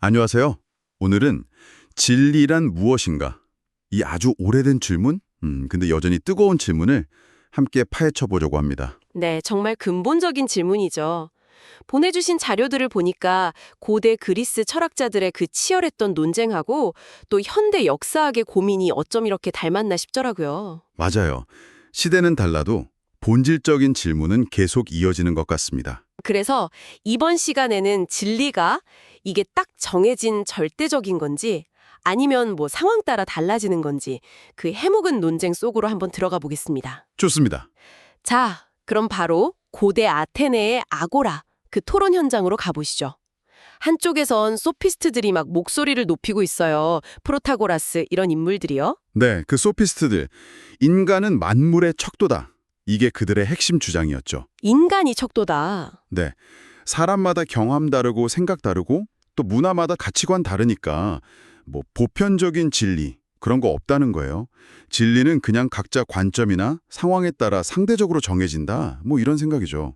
안녕하세요. 오늘은 진리란 무엇인가? 이 아주 오래된 질문? 근데 여전히 뜨거운 질문을 함께 파헤쳐 보려고 합니다. 네, 정말 근본적인 질문이죠. 보내주신 자료들을 보니까 고대 그리스 철학자들의 그 치열했던 논쟁하고 또 현대 역사학의 고민이 어쩜 이렇게 닮았나 싶더라고요. 맞아요. 시대는 달라도 본질적인 질문은 계속 이어지는 것 같습니다. 그래서 이번 시간에는 진리가 이게 딱 정해진 절대적인 건지 아니면 뭐 상황 따라 달라지는 건지 그 해묵은 논쟁 속으로 한번 들어가 보겠습니다. 좋습니다. 자, 그럼 바로 고대 아테네의 아고라, 그 토론 현장으로 가보시죠. 한쪽에선 소피스트들이 막 목소리를 높이고 있어요. 프로타고라스 이런 인물들이요. 네, 그 소피스트들. 인간은 만물의 척도다. 이게 그들의 핵심 주장이었죠. 인간이 척도다. 네, 사람마다 경험 다르고 생각 다르고 또 문화마다 가치관 다르니까 뭐 보편적인 진리 그런 거 없다는 거예요. 진리는 그냥 각자 관점이나 상황에 따라 상대적으로 정해진다. 뭐 이런 생각이죠.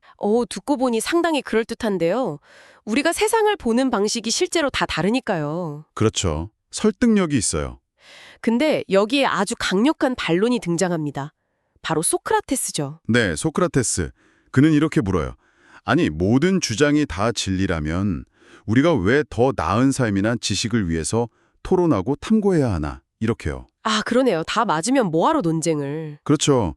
듣고 보니 상당히 그럴듯한데요. 우리가 세상을 보는 방식이 실제로 다 다르니까요. 그렇죠. 설득력이 있어요. 근데 여기에 아주 강력한 반론이 등장합니다. 바로 소크라테스죠. 네, 소크라테스. 그는 이렇게 물어요. 아니, 모든 주장이 다 진리라면 우리가 왜 더 나은 삶이나 지식을 위해서 토론하고 탐구해야 하나? 이렇게요. 아, 그러네요. 다 맞으면 뭐하러 논쟁을. 그렇죠.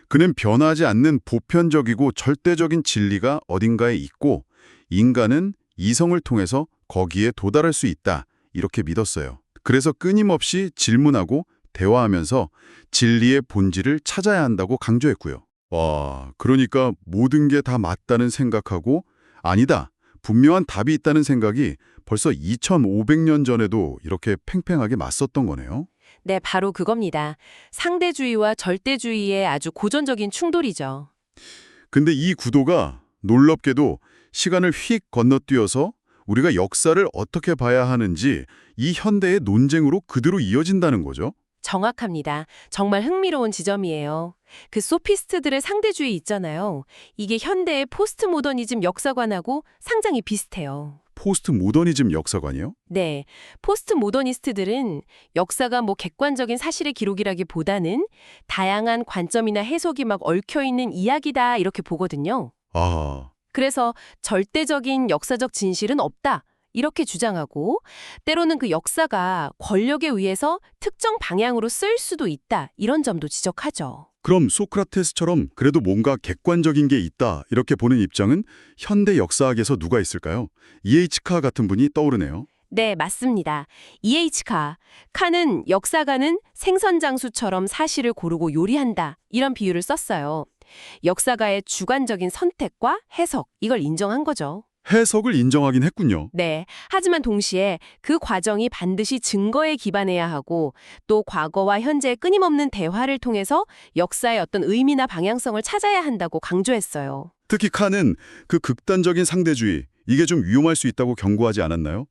그는 변하지 않는 보편적이고 절대적인 진리가 어딘가에 있고 인간은 이성을 통해서 거기에 도달할 수 있다. 이렇게 믿었어요. 그래서 끊임없이 질문하고 대화하면서 진리의 본질을 찾아야 한다고 강조했고요. 와, 그러니까 모든 게 다 맞다는 생각하고 아니다, 분명한 답이 있다는 생각이 벌써 2500년 전에도 이렇게 팽팽하게 맞섰던 거네요. 네, 바로 그겁니다. 상대주의와 절대주의의 아주 고전적인 충돌이죠. 근데 이 구도가 놀랍게도 시간을 휙 건너뛰어서 우리가 역사를 어떻게 봐야 하는지 이 현대의 논쟁으로 그대로 이어진다는 거죠. 정확합니다. 정말 흥미로운 지점이에요. 그 소피스트들의 상대주의 있잖아요. 이게 현대의 포스트 모더니즘 역사관하고 상당히 비슷해요. 포스트 모더니즘 역사관이요? 네, 포스트 모더니스트들은 역사가 뭐 객관적인 사실의 기록이라기보다는 다양한 관점이나 해석이 막 얽혀있는 이야기다 이렇게 보거든요. 아, 그래서 절대적인 역사적 진실은 없다. 이렇게 주장하고 때로는 그 역사가 권력에 의해서 특정 방향으로 쓰일 수도 있다. 이런 점도 지적하죠. 그럼 소크라테스처럼 그래도 뭔가 객관적인 게 있다 이렇게 보는 입장은 현대 역사학에서 누가 있을까요? E.H. 카 같은 분이 떠오르네요. 네, 맞습니다. E.H. 카. 카는 역사가는 생선장수처럼 사실을 고르고 요리한다. 이런 비유를 썼어요. 역사가의 주관적인 선택과 해석, 이걸 인정한 거죠. 해석을 인정하긴 했군요. 네. 하지만 동시에 그 과정이 반드시 증거에 기반해야 하고 또 과거와 현재의 끊임없는 대화를 통해서 역사의 어떤 의미나 방향성을 찾아야 한다고 강조했어요. 특히 칸은 그 극단적인 상대주의, 이게 좀 위험할 수 있다고 경고하지 않았나요?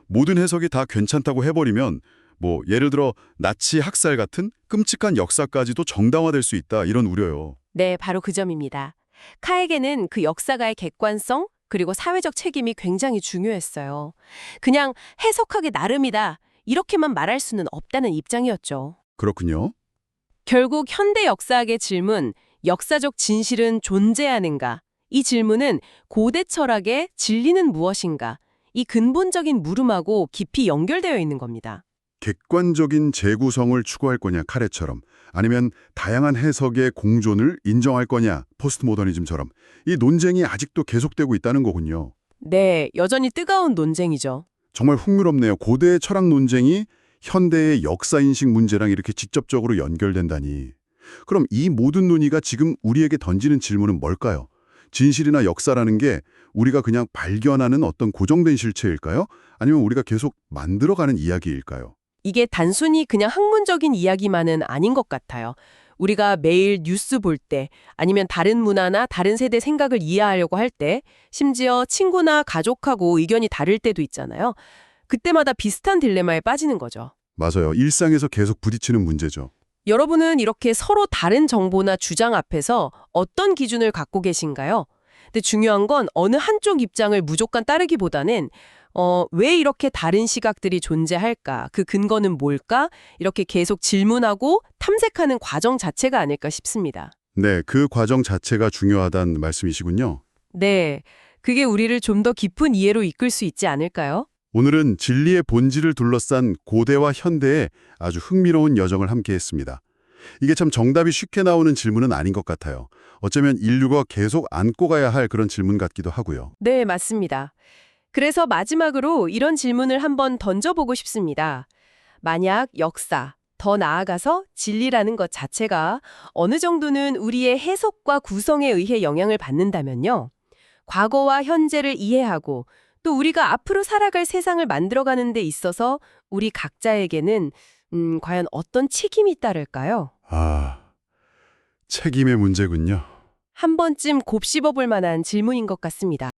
모든 해석이 다 괜찮다고 해버리면 뭐 예를 들어 나치 학살 같은 끔찍한 역사까지도 정당화될 수 있다 이런 우려요. 네, 바로 그 점입니다. 카에게는 그 역사가의 객관성 그리고 사회적 책임이 굉장히 중요했어요. 그냥 해석하기 나름이다. 이렇게만 말할 수는 없다는 입장이었죠. 그렇군요. 결국 현대 역사학의 질문, 역사적 진실은 존재하는가? 이 질문은 고대 철학의 진리는 무엇인가? 이 근본적인 물음하고 깊이 연결되어 있는 겁니다. 객관적인 재구성을 추구할 거냐 카레처럼 아니면 다양한 해석의 공존을 인정할 거냐 포스트 모더니즘처럼 이 논쟁이 아직도 계속되고 있다는 거군요. 네, 여전히 뜨거운 논쟁이죠. 정말 흥미롭네요. 고대의 철학 논쟁이 현대의 역사인식 문제랑 이렇게 직접적으로 연결된다니. 그럼 이 모든 논의가 지금 우리에게 던지는 질문은 뭘까요? 진실이나 역사라는 게 우리가 그냥 발견하는 어떤 고정된 실체일까요? 아니면 우리가 계속 만들어가는 이야기일까요? 이게 단순히 그냥 학문적인 이야기만은 아닌 것 같아요. 우리가 매일 뉴스 볼 때, 아니면 다른 문화나 다른 세대 생각을 이해하려고 할 때, 심지어 친구나 가족하고 의견이 다를 때도 있잖아요. 그때마다 비슷한 딜레마에 빠지는 거죠. 맞아요. 일상에서 계속 부딪히는 문제죠. 여러분은 이렇게 서로 다른 정보나 주장 앞에서 어떤 기준을 갖고 계신가요? 근데 중요한 건 어느 한쪽 입장을 무조건 따르기보다는 왜 이렇게 다른 시각들이 존재할까? 그 근거는 뭘까? 이렇게 계속 질문하고 탐색하는 과정 자체가 아닐까 싶습니다. 네, 그 과정 자체가 중요하다는 말씀이시군요. 네, 그게 우리를 좀 더 깊은 이해로 이끌 수 있지 않을까요? 오늘은 진리의 본질을 둘러싼 고대와 현대의 아주 흥미로운 여정을 함께했습니다. 이게 참 정답이 쉽게 나오는 질문은 아닌 것 같아요. 어쩌면 인류가 계속 안고 가야 할 그런 질문 같기도 하고요. 네, 맞습니다. 그래서 마지막으로 이런 질문을 한번 던져보고 싶습니다. 만약 역사, 더 나아가서 진리라는 것 자체가 어느 정도는 우리의 해석과 구성에 의해 영향을 받는다면요. 과거와 현재를 이해하고 또 우리가 앞으로 살아갈 세상을 만들어가는 데 있어서 우리 각자에게는 과연 어떤 책임이 따를까요? 아, 책임의 문제군요. 한 번쯤 곱씹어 볼 만한 질문인 것 같습니다.